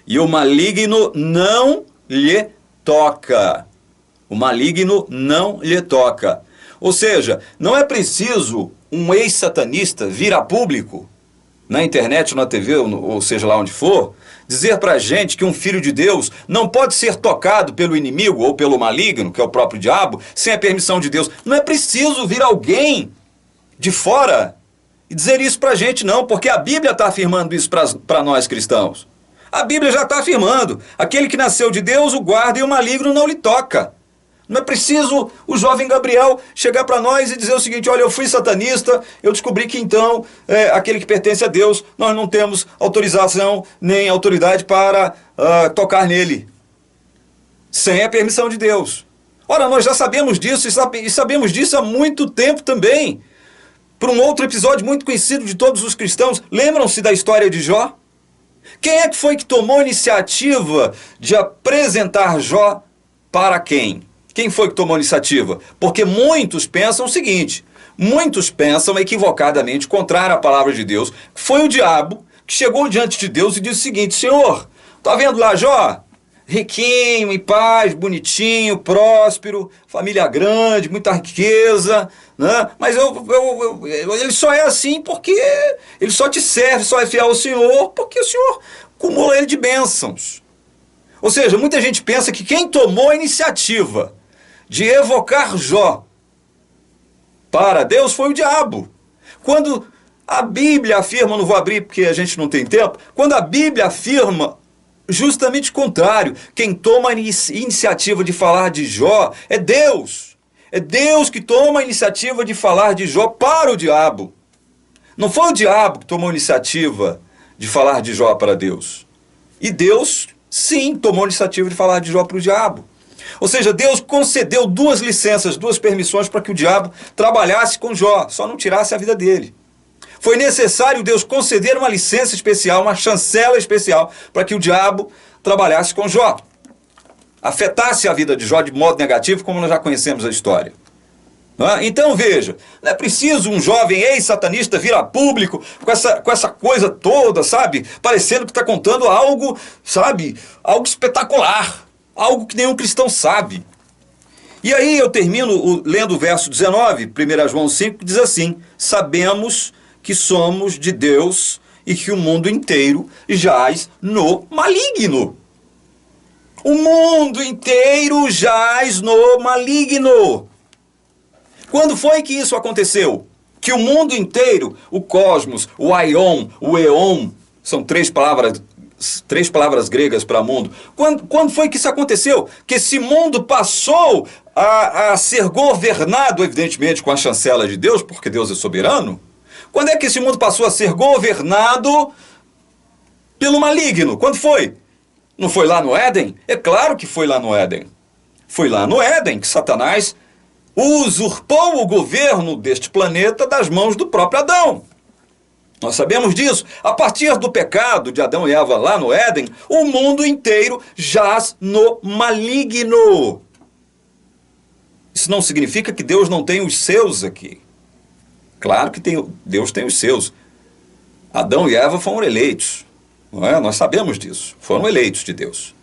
[SPEAKER 1] E o maligno não lhe toca. O maligno não lhe toca. Ou seja, não é preciso um ex-satanista vir a público, na internet, na TV, ou seja lá onde for, dizer para a gente que um filho de Deus não pode ser tocado pelo inimigo ou pelo maligno, que é o próprio diabo, sem a permissão de Deus. Não é preciso vir alguém de fora e dizer isso para a gente, não, porque a Bíblia está afirmando isso para nós cristãos. A Bíblia já está afirmando, aquele que nasceu de Deus o guarda e o maligno não lhe toca. Não é preciso o jovem Gabriel chegar para nós e dizer o seguinte, olha, eu fui satanista, eu descobri que então aquele que pertence a Deus, nós não temos autorização nem autoridade para tocar nele, sem a permissão de Deus. Ora, nós já sabemos disso e sabemos disso há muito tempo também. Por um outro episódio muito conhecido de todos os cristãos, lembram-se da história de Jó? Quem é que foi que tomou a iniciativa de apresentar Jó para quem? Quem foi que tomou a iniciativa? Porque muitos pensam o seguinte, muitos pensam equivocadamente, contrário à palavra de Deus, foi o diabo que chegou diante de Deus e disse o seguinte, Senhor, tá vendo lá Jó? Riquinho, em paz, bonitinho, próspero, família grande, muita riqueza, né? Mas ele só é assim porque ele só te serve, só é fiel ao Senhor, porque o Senhor acumula ele de bênçãos. Ou seja, muita gente pensa que quem tomou a iniciativa de evocar Jó para Deus foi o diabo. Quando a Bíblia afirma, não vou abrir porque a gente não tem tempo, quando a Bíblia afirma justamente o contrário, quem toma a iniciativa de falar de Jó é Deus. É Deus que toma a iniciativa de falar de Jó para o diabo. Não foi o diabo que tomou a iniciativa de falar de Jó para Deus. E Deus, sim, tomou a iniciativa de falar de Jó para o diabo. Ou seja, Deus concedeu 2 licenças, 2 permissões para que o diabo trabalhasse com Jó, só não tirasse a vida dele. Foi necessário Deus conceder uma licença especial, uma chancela especial, para que o diabo trabalhasse com Jó. Afetasse a vida de Jó de modo negativo, como nós já conhecemos a história. Então veja, não é preciso um jovem ex-satanista vir a público com essa coisa toda, sabe? Parecendo que está contando algo, sabe? Algo espetacular. Algo que nenhum cristão sabe. E aí eu termino lendo o verso 19, 1 João 5, que diz assim, sabemos que somos de Deus e que o mundo inteiro jaz no maligno. O mundo inteiro jaz no maligno. Quando foi que isso aconteceu? Que o mundo inteiro, o cosmos, o aion, o eon, são 3 palavras gregas para mundo. Quando foi que isso aconteceu? Que esse mundo passou a ser governado, evidentemente, com a chancela de Deus, porque Deus é soberano. Quando é que esse mundo passou a ser governado pelo maligno? Quando foi? Não foi lá no Éden? É claro que foi lá no Éden. Foi lá no Éden que Satanás usurpou o governo deste planeta das mãos do próprio Adão. Nós sabemos disso. A partir do pecado de Adão e Eva lá no Éden, o mundo inteiro jaz no maligno. Isso não significa que Deus não tem os seus aqui. Claro que Deus tem os seus. Adão e Eva foram eleitos. Não é? Nós sabemos disso. Foram eleitos de Deus.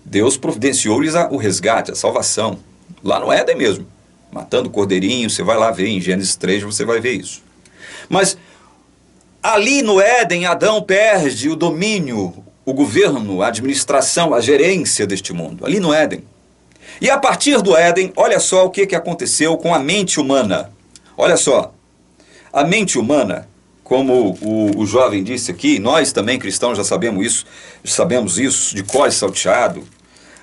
[SPEAKER 1] Deus providenciou-lhes o resgate, a salvação. Lá no Éden mesmo. Matando o cordeirinho, você vai lá ver, em Gênesis 3 você vai ver isso. Mas ali no Éden, Adão perde o domínio, o governo, a administração, a gerência deste mundo. Ali no Éden. E a partir do Éden, olha só o que aconteceu com a mente humana. Olha só. A mente humana, como o jovem disse aqui, nós também cristãos já sabemos isso de cor e salteado.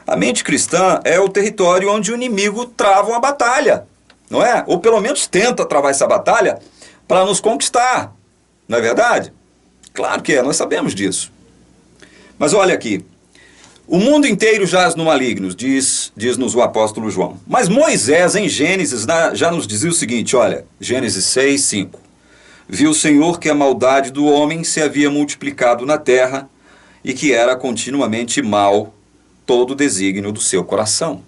[SPEAKER 1] A mente cristã é o território onde o inimigo trava uma batalha, não é? Ou pelo menos tenta travar essa batalha para nos conquistar. Não é verdade? Claro que é, nós sabemos disso. Mas olha aqui, o mundo inteiro jaz no maligno, diz-nos o apóstolo João. Mas Moisés, em Gênesis, já nos dizia o seguinte, olha, Gênesis 6, 5. Viu o Senhor que a maldade do homem se havia multiplicado na terra e que era continuamente mal todo o desígnio do seu coração.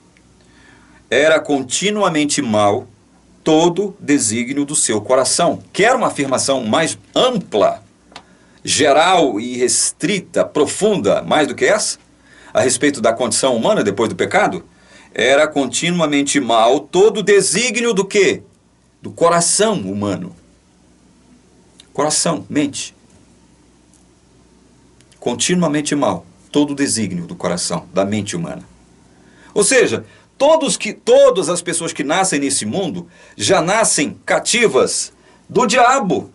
[SPEAKER 1] Era continuamente mal todo desígnio do seu coração. Quer uma afirmação mais ampla, geral e restrita, profunda, mais do que essa, a respeito da condição humana depois do pecado? Era continuamente mal todo desígnio do quê? Do coração humano. Coração, mente. continuamente mal todo o desígnio do coração, da mente humana. Ou seja, todas as pessoas que nascem nesse mundo já nascem cativas do diabo.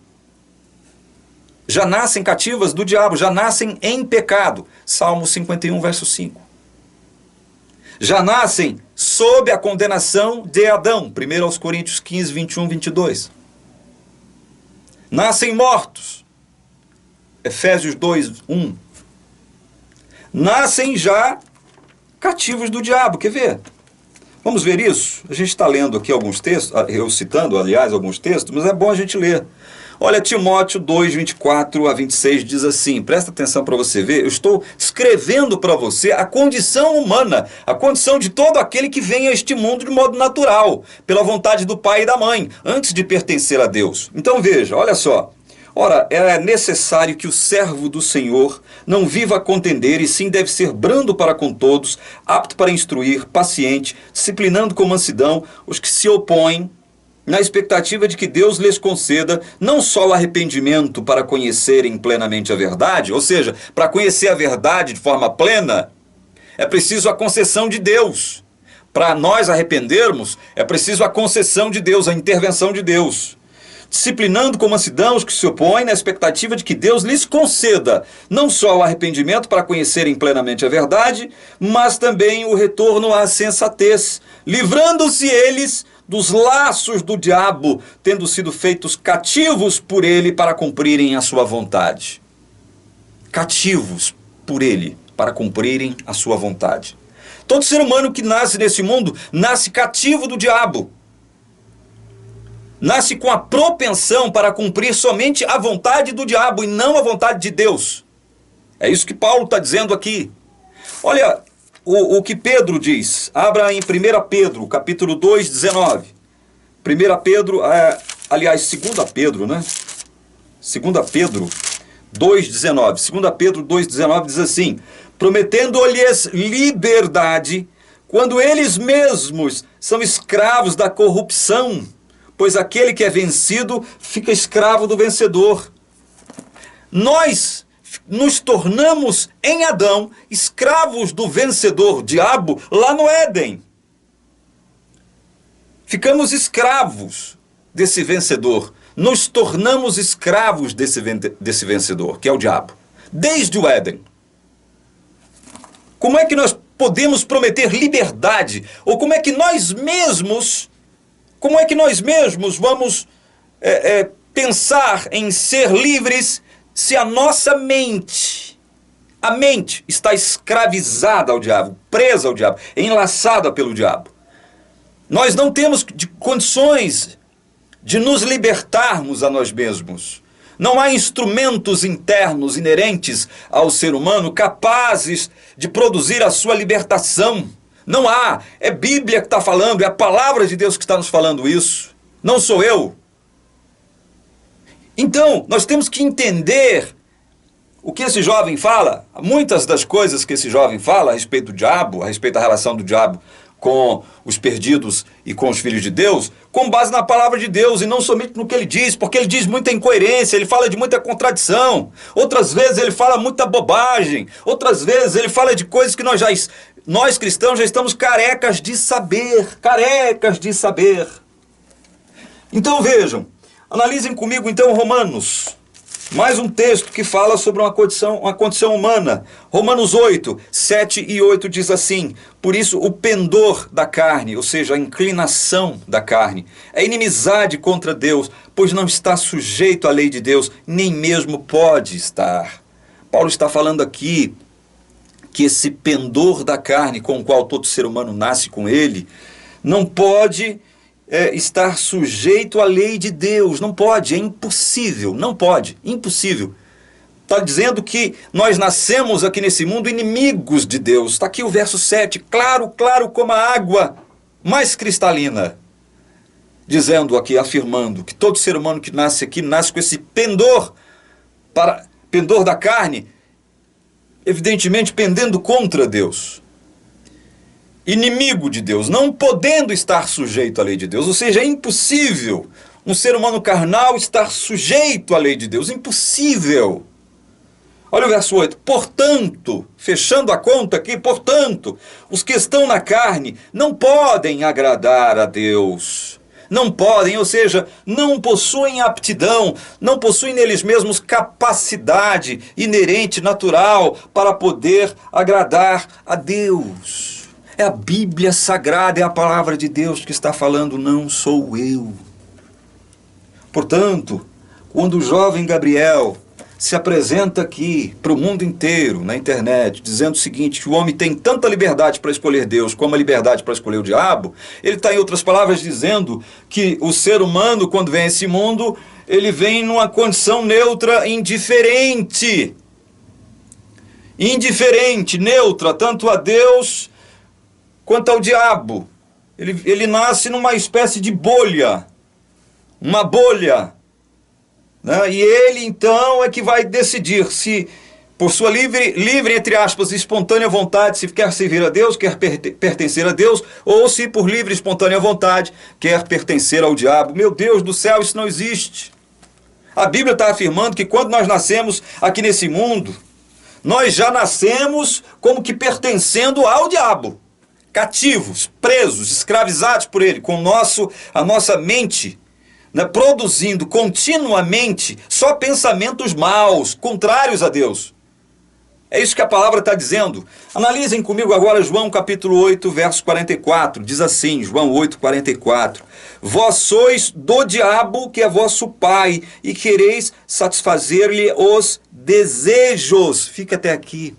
[SPEAKER 1] Já nascem cativas do diabo, já nascem em pecado. Salmo 51, verso 5. Já nascem sob a condenação de Adão. 1 aos Coríntios 15, 21, 22. Nascem mortos. Efésios 2, 1. Nascem já cativos do diabo. Quer ver? Vamos ver isso? A gente está lendo aqui alguns textos, eu citando, aliás, alguns textos, mas é bom a gente ler. Olha, Timóteo 2, 24 a 26 diz assim, presta atenção para você ver, eu estou escrevendo para você a condição humana, a condição de todo aquele que vem a este mundo de modo natural, pela vontade do pai e da mãe, antes de pertencer a Deus. Então veja, olha só. Ora, é necessário que o servo do Senhor não viva a contender, e sim deve ser brando para com todos, apto para instruir, paciente, disciplinando com mansidão os que se opõem, na expectativa de que Deus lhes conceda não só o arrependimento para conhecerem plenamente a verdade, ou seja, para conhecer a verdade de forma plena, é preciso a concessão de Deus. Para nós arrependermos, é preciso a concessão de Deus, a intervenção de Deus. Disciplinando com mansidão os que se opõem, na expectativa de que Deus lhes conceda não só o arrependimento para conhecerem plenamente a verdade, mas também o retorno à sensatez, livrando-se eles dos laços do diabo, tendo sido feitos cativos por ele para cumprirem a sua vontade. Cativos por ele para cumprirem a sua vontade. Todo ser humano que nasce nesse mundo nasce cativo do diabo. Nasce com a propensão para cumprir somente a vontade do diabo e não a vontade de Deus. É isso que Paulo está dizendo aqui. Olha o que Pedro diz. Abra em 1 Pedro, capítulo 2, 19. 1 Pedro, aliás, 2 Pedro, né? 2 Pedro 2, 19. 2 Pedro 2, 19 diz assim: prometendo-lhes liberdade, quando eles mesmos são escravos da corrupção, pois aquele que é vencido fica escravo do vencedor. Nós nos tornamos em Adão escravos do vencedor, diabo, lá no Éden. Ficamos escravos desse vencedor. Nos tornamos escravos desse vencedor, que é o diabo, desde o Éden. Como é que nós podemos prometer liberdade? Ou como é que nós mesmos vamos pensar em ser livres se a nossa mente, a mente está escravizada ao diabo, presa ao diabo, enlaçada pelo diabo? Nós não temos condições de nos libertarmos a nós mesmos. Não há instrumentos internos inerentes ao ser humano capazes de produzir a sua libertação. Não há. É Bíblia que está falando, é a palavra de Deus que está nos falando isso. Não sou eu. Então, nós temos que entender o que esse jovem fala. Muitas das coisas que esse jovem fala a respeito do diabo, a respeito da relação do diabo com os perdidos e com os filhos de Deus, com base na palavra de Deus e não somente no que ele diz, porque ele diz muita incoerência, ele fala de muita contradição, outras vezes ele fala muita bobagem, outras vezes ele fala de coisas que nós cristãos já estamos carecas de saber, Então vejam, analisem comigo então Romanos, mais um texto que fala sobre uma condição humana. Romanos 8, 7 e 8 diz assim: por isso o pendor da carne, ou seja, a inclinação da carne, é inimizade contra Deus, pois não está sujeito à lei de Deus, nem mesmo pode estar. Paulo está falando aqui que esse pendor da carne com o qual todo ser humano nasce com ele, não pode estar sujeito à lei de Deus. Não pode, é impossível, não pode, impossível. Está dizendo que nós nascemos aqui nesse mundo inimigos de Deus. Está aqui o verso 7, claro como a água mais cristalina. Dizendo aqui, afirmando que todo ser humano que nasce aqui, nasce com esse pendor da carne, evidentemente pendendo contra Deus. Inimigo de Deus, não podendo estar sujeito à lei de Deus. Ou seja, é impossível um ser humano carnal estar sujeito à lei de Deus. Impossível. Olha o verso 8. Portanto, fechando a conta aqui, portanto, os que estão na carne não podem agradar a Deus. Não podem, ou seja, não possuem aptidão, não possuem neles mesmos capacidade inerente, natural, para poder agradar a Deus. É a Bíblia Sagrada, é a palavra de Deus que está falando, não sou eu. Portanto, quando o jovem Gabriel se apresenta aqui para o mundo inteiro, na internet, dizendo o seguinte, que o homem tem tanta liberdade para escolher Deus como a liberdade para escolher o diabo, ele está, em outras palavras, dizendo que o ser humano, quando vem a esse mundo, ele vem numa condição neutra, indiferente. Indiferente, neutra, tanto a Deus quanto ao diabo. Ele nasce numa espécie de bolha, uma bolha. E ele, então, é que vai decidir se, por sua livre, entre aspas, espontânea vontade, se quer servir a Deus, quer pertencer a Deus, ou se, por livre, espontânea vontade, quer pertencer ao diabo. Meu Deus do céu, isso não existe. A Bíblia está afirmando que quando nós nascemos aqui nesse mundo, nós já nascemos como que pertencendo ao diabo. Cativos, presos, escravizados por ele, com a nossa mente, produzindo continuamente só pensamentos maus, contrários a Deus. É isso que a palavra está dizendo. Analisem comigo agora João capítulo 8, verso 44. Diz assim, João 8, 44. Vós sois do diabo, que é vosso pai, e quereis satisfazer-lhe os desejos. Fica até aqui.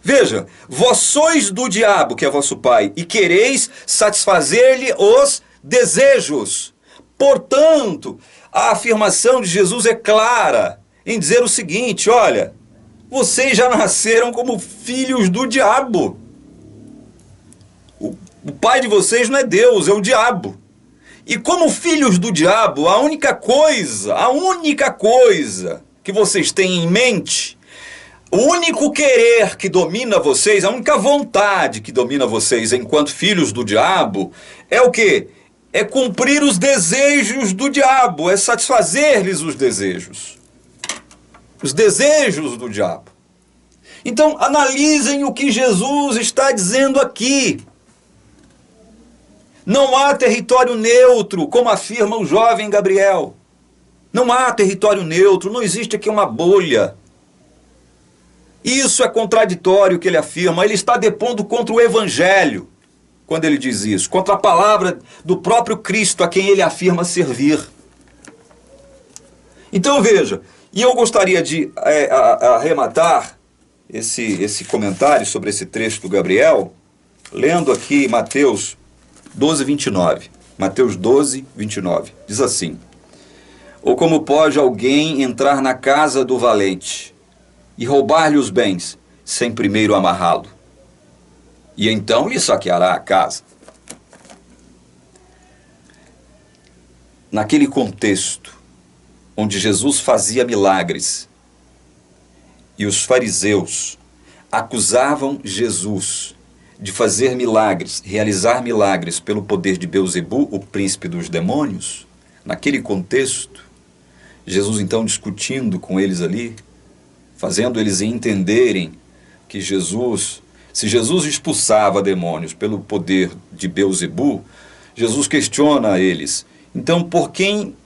[SPEAKER 1] Veja, vós sois do diabo, que é vosso pai, e quereis satisfazer-lhe os desejos. Portanto, a afirmação de Jesus é clara em dizer o seguinte, olha, vocês já nasceram como filhos do diabo. O pai de vocês não é Deus, é o diabo. E como filhos do diabo, a única coisa que vocês têm em mente, o único querer que domina vocês, a única vontade que domina vocês enquanto filhos do diabo, é o quê? É cumprir os desejos do diabo, é satisfazer-lhes os desejos. Os desejos do diabo. Então, analisem o que Jesus está dizendo aqui. Não há território neutro, como afirma o jovem Gabriel. Não há território neutro, não existe aqui uma bolha. Isso é contraditório que ele afirma, ele está depondo contra o Evangelho. Quando ele diz isso, contra a palavra do próprio Cristo a quem ele afirma servir. Então veja, e eu gostaria de arrematar esse comentário sobre esse trecho do Gabriel, lendo aqui Mateus 12, 29. Mateus 12, 29. Diz assim, ou como pode alguém entrar na casa do valente e roubar-lhe os bens, sem primeiro amarrá-lo? E então lhe saqueará a casa. Naquele contexto, onde Jesus fazia milagres, e os fariseus acusavam Jesus de fazer milagres, realizar milagres pelo poder de Beelzebu, o príncipe dos demônios, naquele contexto, Jesus então discutindo com eles ali, fazendo eles entenderem que se Jesus expulsava demônios pelo poder de Beelzebu, Jesus questiona a eles, então por quem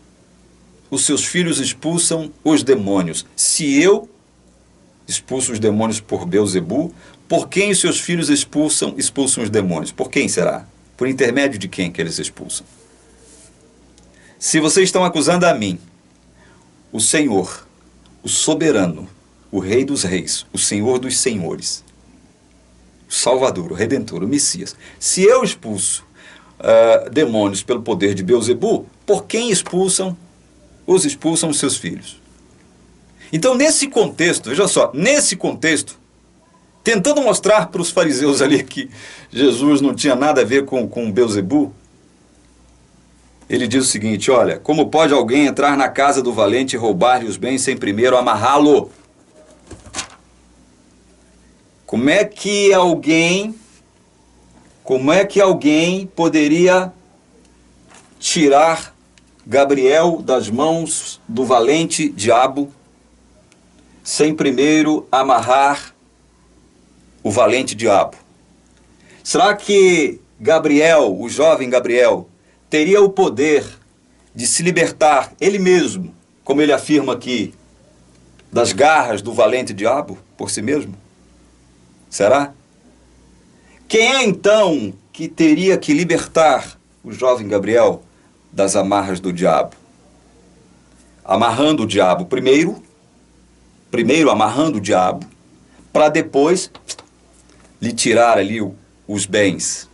[SPEAKER 1] os seus filhos expulsam os demônios? Se eu expulso os demônios por Beelzebu, por quem os seus filhos expulsam os demônios? Por quem será? Por intermédio de quem que eles expulsam? Se vocês estão acusando a mim, o Senhor, o soberano, o Rei dos Reis, o Senhor dos Senhores, o Salvador, o Redentor, o Messias, se eu expulso demônios pelo poder de Beelzebu, por quem expulsam os seus filhos? Então, nesse contexto, veja só, nesse contexto, tentando mostrar para os fariseus ali que Jesus não tinha nada a ver com Beelzebu, ele diz o seguinte, olha, como pode alguém entrar na casa do valente e roubar-lhe os bens sem primeiro amarrá-lo? Como é que alguém poderia tirar Gabriel das mãos do valente diabo sem primeiro amarrar o valente diabo? Será que Gabriel, o jovem Gabriel, teria o poder de se libertar ele mesmo, como ele afirma aqui, das garras do valente diabo por si mesmo? Será? Quem é então que teria que libertar o jovem Gabriel das amarras do diabo? Amarrando o diabo primeiro amarrando o diabo, para depois lhe tirar ali os bens.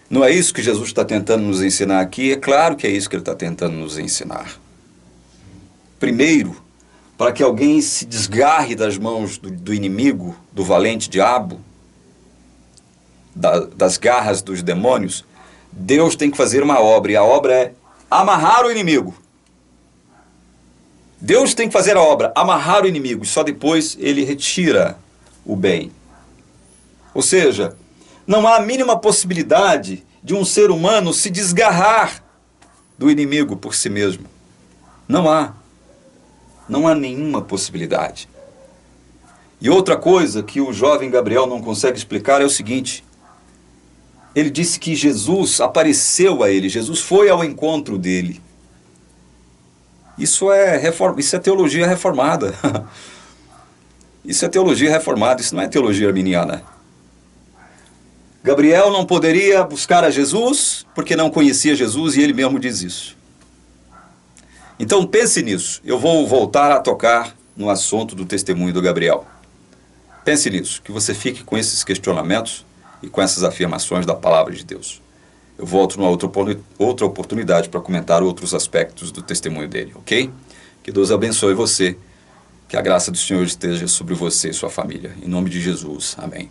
[SPEAKER 1] Não é isso que Jesus está tentando nos ensinar aqui? É claro que é isso que ele está tentando nos ensinar. Primeiro, para que alguém se desgarre das mãos do inimigo, do valente diabo, das garras dos demônios, Deus tem que fazer uma obra, e a obra é amarrar o inimigo. Deus tem que fazer a obra, amarrar o inimigo, e só depois ele retira o bem. Ou seja, não há a mínima possibilidade de um ser humano se desgarrar do inimigo por si mesmo. Não há. Não há nenhuma possibilidade. E outra coisa que o jovem Gabriel não consegue explicar é o seguinte: ele disse que Jesus apareceu a ele, Jesus foi ao encontro dele. Isso é teologia reformada. Isso é teologia reformada, isso não é teologia arminiana. Gabriel não poderia buscar a Jesus porque não conhecia Jesus, e ele mesmo diz isso. Então pense nisso. Eu vou voltar a tocar no assunto do testemunho do Gabriel. Pense nisso, que você fique com esses questionamentos e com essas afirmações da palavra de Deus. Eu volto numa outra oportunidade para comentar outros aspectos do testemunho dele, ok? Que Deus abençoe você, que a graça do Senhor esteja sobre você e sua família. Em nome de Jesus, amém.